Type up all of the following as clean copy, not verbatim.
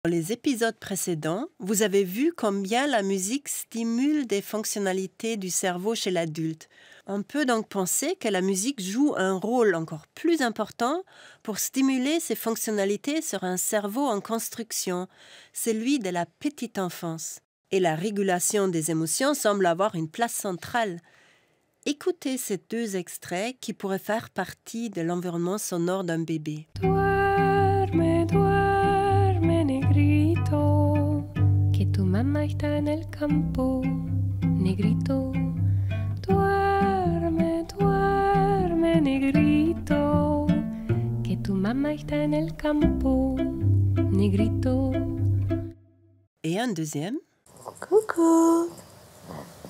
Dans les épisodes précédents, vous avez vu combien la musique stimule des fonctionnalités du cerveau chez l'adulte. On peut donc penser que la musique joue un rôle encore plus important pour stimuler ces fonctionnalités sur un cerveau en construction, celui de la petite enfance. Et la régulation des émotions semble avoir une place centrale. Écoutez ces deux extraits qui pourraient faire partie de l'environnement sonore d'un bébé. Duerme, duerme, negrito, que tu mamá está en el campo, negrito. Duerme, duerme, negrito, que tu mamá está en el campo, negrito. Et un deuxième. Coucou.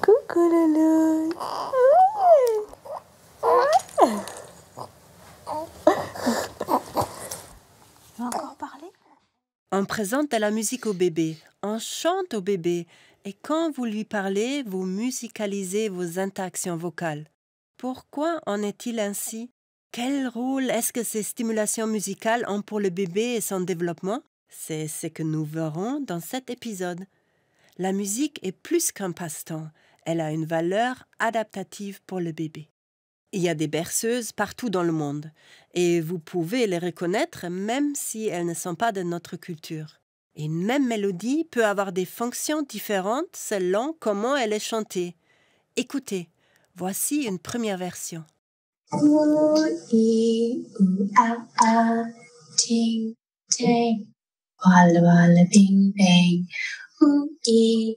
Coucou Loulou. Tu vas encore parler? On présente de la musique au bébé, on chante au bébé, et quand vous lui parlez, vous musicalisez vos interactions vocales. Pourquoi en est-il ainsi? Quel rôle est-ce que ces stimulations musicales ont pour le bébé et son développement? C'est ce que nous verrons dans cet épisode. La musique est plus qu'un passe-temps, elle a une valeur adaptative pour le bébé. Il y a des berceuses partout dans le monde, et vous pouvez les reconnaître même si elles ne sont pas de notre culture. Une même mélodie peut avoir des fonctions différentes selon comment elle est chantée. Écoutez, voici une première version. Ooh-ee, ooh-ah-ah, ting, ting, walla walla bing bang. Ooh-ee,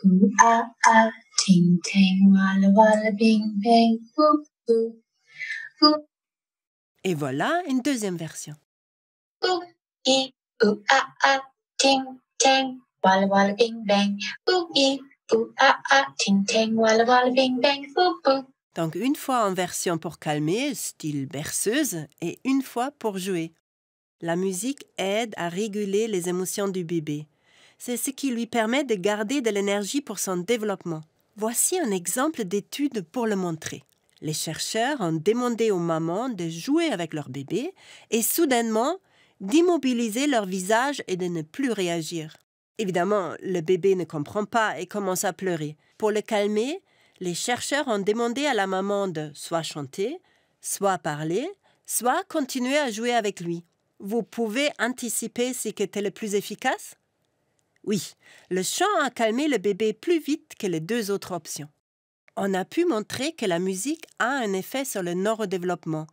ooh-ah-ah, ting, ting, walla walla bing bang. Ooh, ooh, Et voilà une deuxième version. ooh-ee, ooh-ah-ah, ting, ting, walla walla bing bang. Ooh-ee, ooh-ah-ah, ting, ting, walla walla bing bang. Ooh. Donc une fois en version pour calmer, style berceuse, et une fois pour jouer. La musique aide à réguler les émotions du bébé. C'est ce qui lui permet de garder de l'énergie pour son développement. Voici un exemple d'étude pour le montrer. Les chercheurs ont demandé aux mamans de jouer avec leur bébé et soudainement d'immobiliser leur visage et de ne plus réagir. Évidemment, le bébé ne comprend pas et commence à pleurer. Pour le calmer, les chercheurs ont demandé à la maman de soit chanter, soit parler, soit continuer à jouer avec lui. Vous pouvez anticiper ce qui était le plus efficace? Oui, le chant a calmé le bébé plus vite que les deux autres options. On a pu montrer que la musique a un effet sur le neurodéveloppement,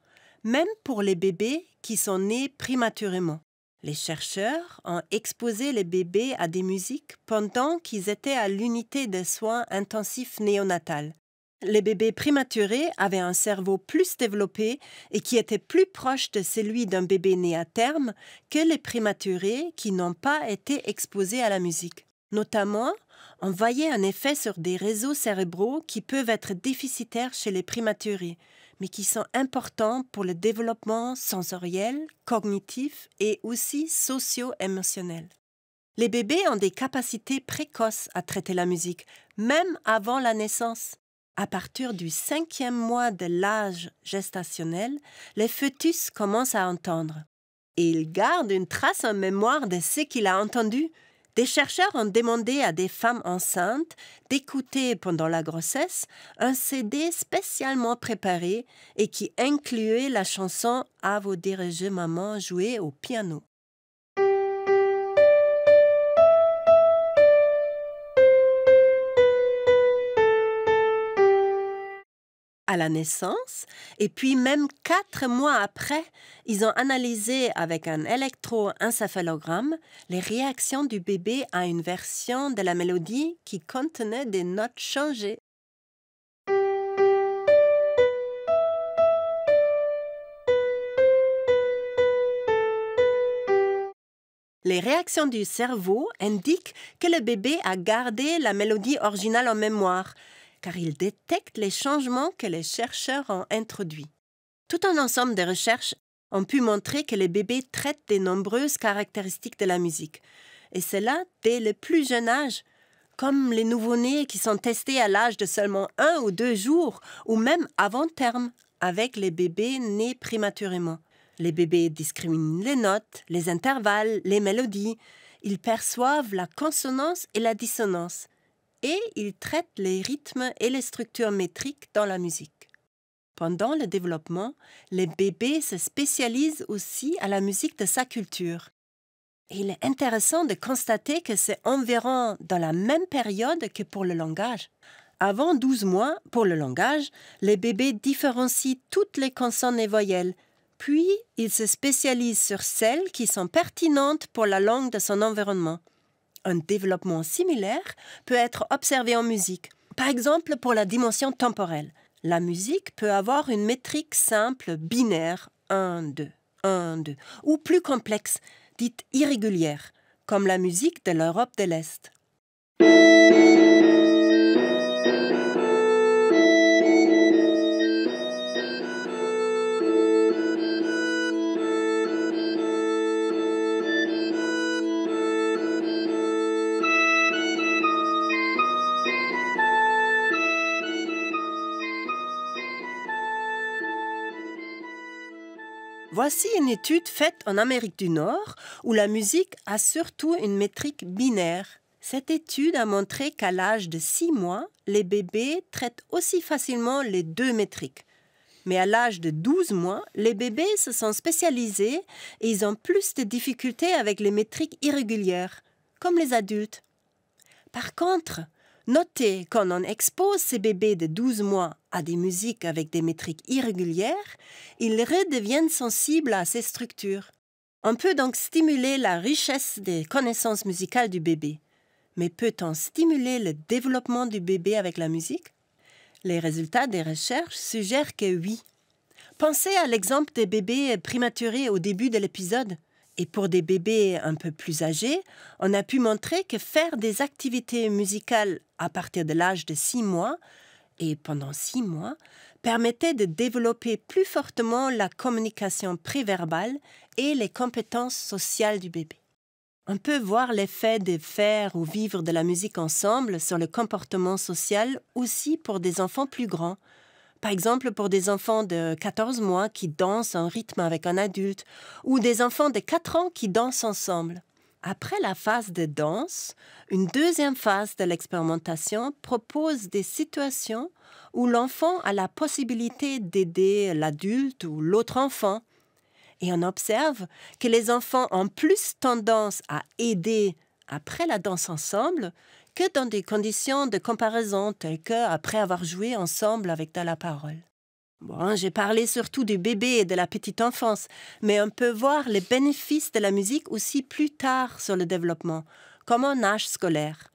même pour les bébés qui sont nés prématurément. Les chercheurs ont exposé les bébés à des musiques pendant qu'ils étaient à l'unité de soins intensifs néonatales. Les bébés prématurés avaient un cerveau plus développé et qui était plus proche de celui d'un bébé né à terme que les prématurés qui n'ont pas été exposés à la musique. Notamment, on voyait un effet sur des réseaux cérébraux qui peuvent être déficitaires chez les prématurés, mais qui sont importants pour le développement sensoriel, cognitif et aussi socio-émotionnel. Les bébés ont des capacités précoces à traiter la musique, même avant la naissance. À partir du 5e mois de l'âge gestationnel, les fœtus commencent à entendre. Et ils gardent une trace en mémoire de ce qu'il a entendu. Des chercheurs ont demandé à des femmes enceintes d'écouter pendant la grossesse un CD spécialement préparé et qui incluait la chanson « À vous diriger maman » jouée au piano. À la naissance, et puis même 4 mois après, ils ont analysé avec un électroencéphalogramme les réactions du bébé à une version de la mélodie qui contenait des notes changées. Les réactions du cerveau indiquent que le bébé a gardé la mélodie originale en mémoire, car il détecte les changements que les chercheurs ont introduits. Tout un ensemble de recherches ont pu montrer que les bébés traitent des nombreuses caractéristiques de la musique, et cela dès le plus jeune âge, comme les nouveau-nés qui sont testés à l'âge de seulement 1 ou 2 jours, ou même avant terme, avec les bébés nés prématurément. Les bébés discriminent les notes, les intervalles, les mélodies. Ils perçoivent la consonance et la dissonance et ils traitent les rythmes et les structures métriques dans la musique. Pendant le développement, les bébés se spécialisent aussi à la musique de sa culture. Et il est intéressant de constater que c'est environ dans la même période que pour le langage. Avant 12 mois, pour le langage, les bébés différencient toutes les consonnes et voyelles, puis ils se spécialisent sur celles qui sont pertinentes pour la langue de son environnement. Un développement similaire peut être observé en musique, par exemple pour la dimension temporelle. La musique peut avoir une métrique simple binaire 1-2, 1-2, ou plus complexe, dite irrégulière, comme la musique de l'Europe de l'Est. Voici une étude faite en Amérique du Nord où la musique a surtout une métrique binaire. Cette étude a montré qu'à l'âge de 6 mois, les bébés traitent aussi facilement les deux métriques. Mais à l'âge de 12 mois, les bébés se sont spécialisés et ils ont plus de difficultés avec les métriques irrégulières, comme les adultes. Par contre, notez quand on expose ces bébés de 12 mois à des musiques avec des métriques irrégulières, ils redeviennent sensibles à ces structures. On peut donc stimuler la richesse des connaissances musicales du bébé. Mais peut-on stimuler le développement du bébé avec la musique? Les résultats des recherches suggèrent que oui. Pensez à l'exemple des bébés prématurés au début de l'épisode. Et pour des bébés un peu plus âgés, on a pu montrer que faire des activités musicales à partir de l'âge de 6 mois et pendant 6 mois permettait de développer plus fortement la communication préverbale et les compétences sociales du bébé. On peut voir l'effet de faire ou vivre de la musique ensemble sur le comportement social aussi pour des enfants plus grands. Par exemple, pour des enfants de 14 mois qui dansent en rythme avec un adulte ou des enfants de 4 ans qui dansent ensemble. Après la phase de danse, une deuxième phase de l'expérimentation propose des situations où l'enfant a la possibilité d'aider l'adulte ou l'autre enfant. Et on observe que les enfants ont plus tendance à aider après la danse ensemble que dans des conditions de comparaison telles qu'après avoir joué ensemble avec de la parole. Bon, j'ai parlé surtout du bébé et de la petite enfance, mais on peut voir les bénéfices de la musique aussi plus tard sur le développement, comme en âge scolaire.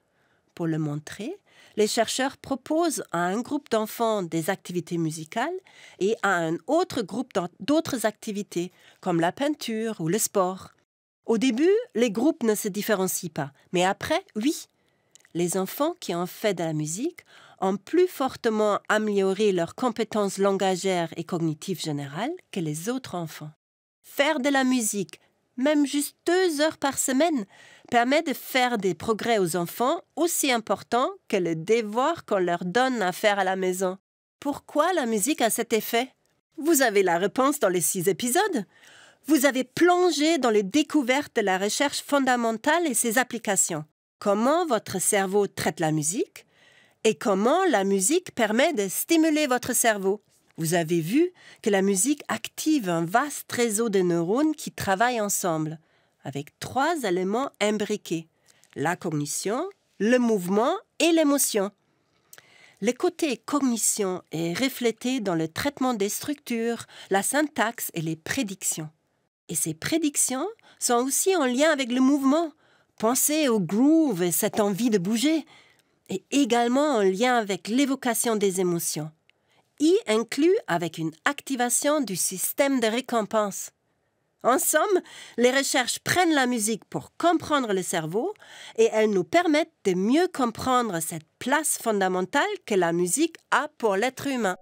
Pour le montrer, les chercheurs proposent à un groupe d'enfants des activités musicales et à un autre groupe d'autres activités, comme la peinture ou le sport. Au début, les groupes ne se différencient pas, mais après, oui. Les enfants qui ont fait de la musique ont plus fortement amélioré leurs compétences langagères et cognitives générales que les autres enfants. Faire de la musique, même juste 2 heures par semaine, permet de faire des progrès aux enfants aussi importants que le devoir qu'on leur donne à faire à la maison. Pourquoi la musique a cet effet? Vous avez la réponse dans les 6 épisodes. Vous avez plongé dans les découvertes de la recherche fondamentale et ses applications. Comment votre cerveau traite la musique et comment la musique permet de stimuler votre cerveau. Vous avez vu que la musique active un vaste réseau de neurones qui travaillent ensemble, avec 3 éléments imbriqués, la cognition, le mouvement et l'émotion. Le côté cognition est reflété dans le traitement des structures, la syntaxe et les prédictions. Et ces prédictions sont aussi en lien avec le mouvement. Pensez au groove et cette envie de bouger, et également en lien avec l'évocation des émotions, y inclus avec une activation du système de récompense. En somme, les recherches prennent la musique pour comprendre le cerveau et elles nous permettent de mieux comprendre cette place fondamentale que la musique a pour l'être humain.